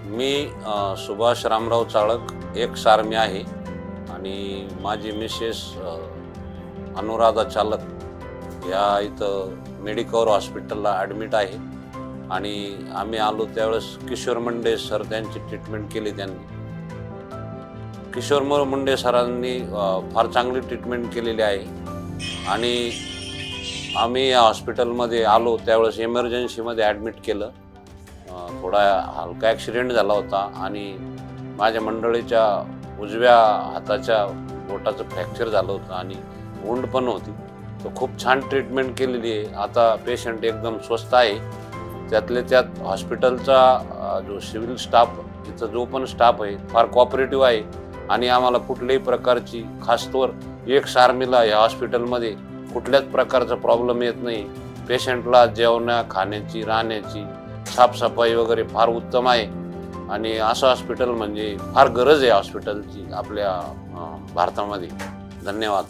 मी सुभाष रामराव चाळक एक सारमी आहे आणि माझी मिसेस अनुराधा चालक या इथं मेडिकवर हॉस्पिटलला ॲडमिट आहे आणि आम्ही आलो त्यावेळेस किशोर मुंडे सर त्यांची ट्रीटमेंट केली। त्यांनी किशोर मुंडे सरांनी फार चांगली ट्रीटमेंट केलेली आहे आणि आम्ही या हॉस्पिटलमध्ये आलो त्यावेळेस इमर्जन्सीमध्ये ॲडमिट केलं। थोडा हलका ॲक्सिडेंट झाला होता आणि माझ्या मंडळीच्या उजव्या हाताच्या बोटाचं फ्रॅक्चर झालं होतं आणि वुंड पण होती। तो खूप छान ट्रीटमेंट केलेली आहे। आता पेशंट एकदम स्वस्थ आहे। त्यातले त्यात हॉस्पिटलचा जो सिव्हिल स्टाफ तिथं जो पण स्टाफ आहे फार कोऑपरेटिव्ह आहे आणि आम्हाला कुठल्याही प्रकारची खासतोर एक सारमीला या हॉस्पिटलमध्ये कुठल्याच प्रकारचा प्रॉब्लेम येत नाही। पेशंटला जेवणा खाण्याची राहण्याची साफसफाई वगैरे फार उत्तम आहे आणि असं हॉस्पिटल म्हणजे फार गरज आहे हॉस्पिटलची आपल्या भारतामध्ये। धन्यवाद।